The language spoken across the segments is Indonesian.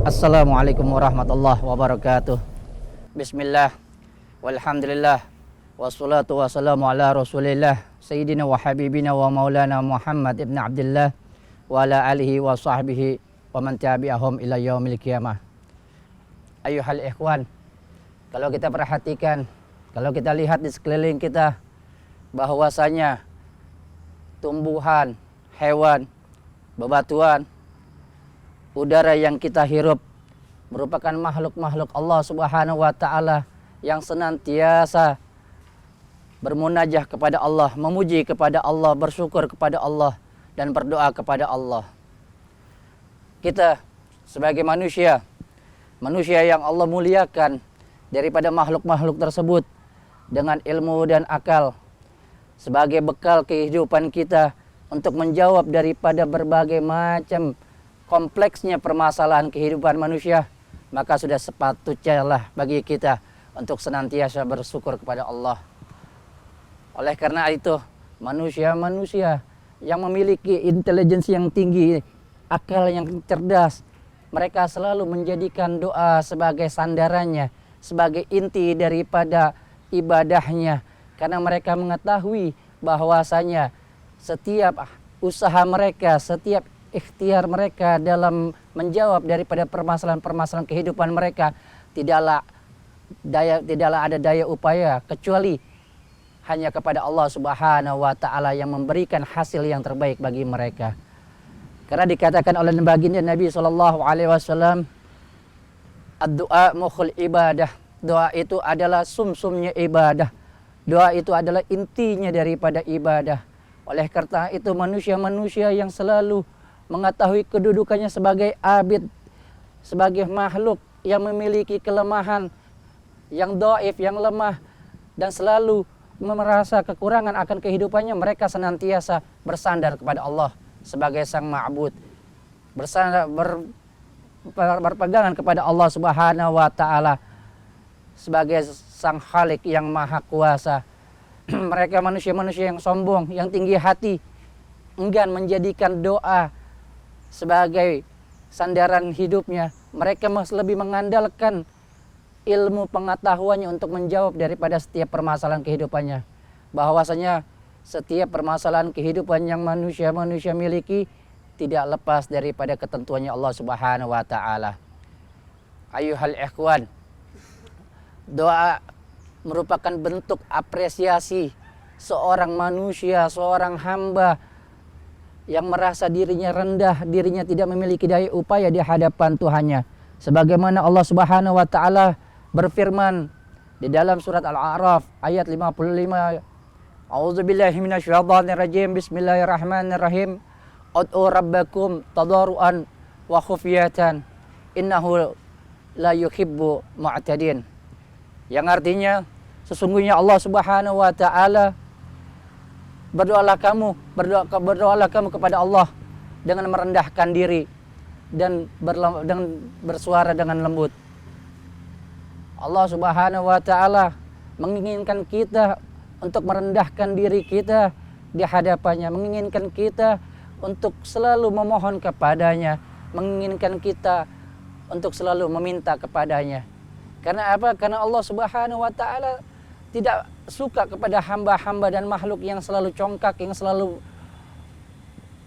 Assalamualaikum warahmatullahi wabarakatuh. Bismillah, walhamdulillah, wassalatu wassalamu ala rasulillah Sayyidina wa habibina wa maulana Muhammad ibn Abdullah wa ala alihi wa sahbihi wa man tabi'ahum ila yaumil qiyamah. Ayuhal ikhwan, kalau kita perhatikan, kalau kita lihat di sekeliling kita, bahwasanya tumbuhan, hewan, bebatuan, udara yang kita hirup merupakan makhluk-makhluk Allah Subhanahu wa taala yang senantiasa bermunajah kepada Allah, memuji kepada Allah, bersyukur kepada Allah dan berdoa kepada Allah. Kita sebagai manusia yang Allah muliakan daripada makhluk-makhluk tersebut dengan ilmu dan akal sebagai bekal kehidupan kita untuk menjawab daripada berbagai macam kompleksnya permasalahan kehidupan manusia, maka sudah sepatutnya lah bagi kita untuk senantiasa bersyukur kepada Allah. Oleh karena itu, manusia yang memiliki intelijensi yang tinggi, akal yang cerdas, mereka selalu menjadikan doa sebagai sandarannya, sebagai inti daripada ibadahnya, karena mereka mengetahui bahwasanya setiap usaha mereka, setiap ikhtiar mereka dalam menjawab daripada permasalahan-permasalahan kehidupan mereka tidaklah ada daya upaya kecuali hanya kepada Allah Subhanahu wa taala yang memberikan hasil yang terbaik bagi mereka. Karena dikatakan oleh baginda Nabi sallallahu alaihi wasallam, ad-du'a mukhul ibadah. Doa itu adalah sumsumnya ibadah. Doa itu adalah intinya daripada ibadah. Oleh karena itu manusia-manusia yang selalu mengetahui kedudukannya sebagai abid, sebagai makhluk yang memiliki kelemahan, yang dhaif, yang lemah, dan selalu merasa kekurangan akan kehidupannya, mereka senantiasa bersandar kepada Allah sebagai sang ma'bud, berpegangan kepada Allah Subhanahu wa taala sebagai sang Khalik yang maha kuasa. Mereka manusia-manusia yang sombong, yang tinggi hati, enggan menjadikan doa sebagai sandaran hidupnya. Mereka lebih mengandalkan ilmu pengetahuannya untuk menjawab daripada setiap permasalahan kehidupannya. Bahwasanya setiap permasalahan kehidupan yang manusia miliki tidak lepas daripada ketentuannya Allah Subhanahu wa taala. Ayuhal ikhwan, doa merupakan bentuk apresiasi seorang manusia, seorang hamba yang merasa dirinya rendah, dirinya tidak memiliki daya upaya di hadapan Tuhannya. Sebagaimana Allah Subhanahu wa taala berfirman di dalam surat Al-A'raf ayat 55, A'udzubillahi minasyaitonirrajim, bismillahirrahmanirrahim, ud'u rabbakum tadarruan wa khufyatan innahu la yuhibbu mu'tadin. Yang artinya sesungguhnya Allah Subhanahu wa taala berdoalah kamu kepada Allah dengan merendahkan diri dan bersuara dengan lembut. Allah Subhanahu wa taala menginginkan kita untuk merendahkan diri kita di hadapannya, menginginkan kita untuk selalu memohon kepadanya, menginginkan kita untuk selalu meminta kepadanya. Karena apa? Karena Allah Subhanahu wa taala tidak suka kepada hamba-hamba dan makhluk yang selalu congkak, yang selalu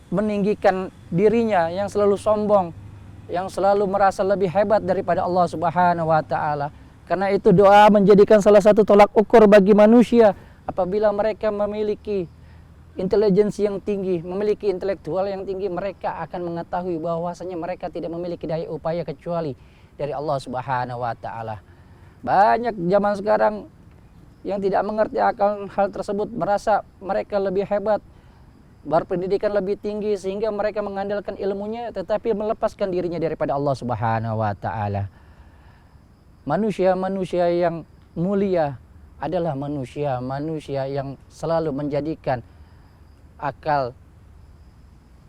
meninggikan dirinya, yang selalu sombong, yang selalu merasa lebih hebat daripada Allah Subhanahu wa taala. Karena itu doa menjadikan salah satu tolak ukur bagi manusia. Apabila mereka memiliki intelijensi yang tinggi, memiliki intelektual yang tinggi, mereka akan mengetahui bahwasanya mereka tidak memiliki daya upaya kecuali dari Allah Subhanahu wa taala. Banyak zaman sekarang yang tidak mengerti akan hal tersebut, merasa mereka lebih hebat, berpendidikan lebih tinggi, sehingga mereka mengandalkan ilmunya tetapi melepaskan dirinya daripada Allah Subhanahu wa taala. Manusia-manusia yang mulia adalah manusia yang selalu menjadikan akal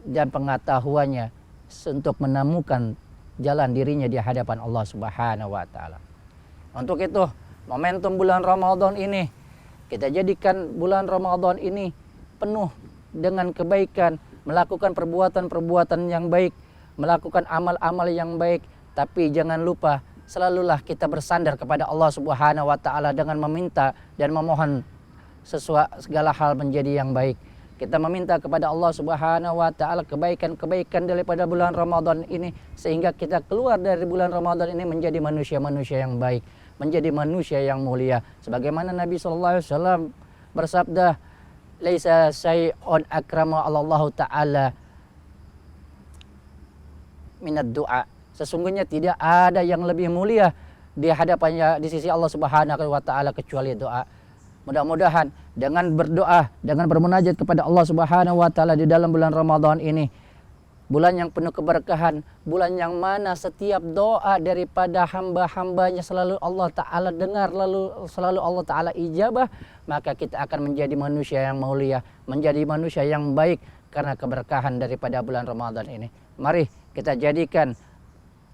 dan pengetahuannya untuk menemukan jalan dirinya di hadapan Allah Subhanahu wa taala. Untuk itu, momentum bulan Ramadan ini, kita jadikan bulan Ramadan ini penuh dengan kebaikan, melakukan perbuatan-perbuatan yang baik, melakukan amal-amal yang baik, Tapi jangan lupa, selalulah kita bersandar kepada Allah Subhanahu wa taala dengan meminta dan memohon segala hal menjadi yang baik. Kita meminta kepada Allah Subhanahu wa taala kebaikan-kebaikan daripada bulan Ramadan ini, sehingga kita keluar dari bulan Ramadan ini menjadi manusia-manusia yang baik, menjadi manusia yang mulia. Sebagaimana Nabi sallallahu alaihi wasallam bersabda, "Laisa syai'un akrama Allah taala minad du'a." Sesungguhnya tidak ada yang lebih mulia di hadapannya, di sisi Allah Subhanahu wa taala kecuali doa. Mudah-mudahan dengan berdoa, dengan bermunajat kepada Allah Subhanahu wa taala di dalam bulan Ramadan ini, bulan yang penuh keberkahan, bulan yang mana setiap doa daripada hamba-hambanya selalu Allah taala dengar, lalu selalu Allah taala ijabah, maka kita akan menjadi manusia yang mulia, menjadi manusia yang baik karena keberkahan daripada bulan Ramadan ini. Mari kita jadikan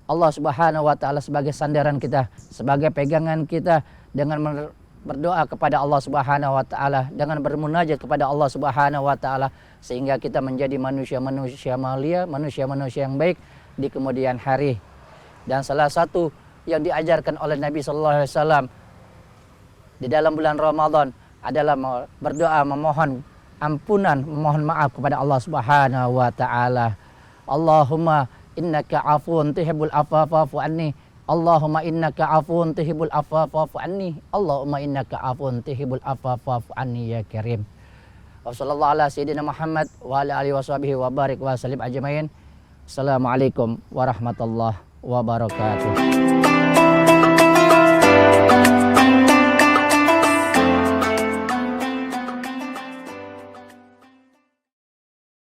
Allah Subhanahu wa taala sebagai sandaran kita, sebagai pegangan kita, dengan berdoa kepada Allah Subhanahu wa taala, dengan bermunajat kepada Allah Subhanahu wa taala, sehingga kita menjadi manusia-manusia mulia, manusia-manusia yang baik di kemudian hari. Dan salah satu yang diajarkan oleh Nabi sallallahu alaihi wasallam di dalam bulan Ramadan adalah berdoa, memohon ampunan, memohon maaf kepada Allah Subhanahu wa taala. Allahumma innaka afuwun tuhibbul afwa fa'fu anni. Allahumma innaka afuwun tuhibbul afwa fa'fu anni. Allahumma innaka afuwun tuhibbul afwa fa'fu anni ya karim. Wa sallallahu ala sayyidina Muhammad wa ala alihi washabihi wa barik wa sallim ajmain. Assalamualaikum warahmatullahi wabarakatuh.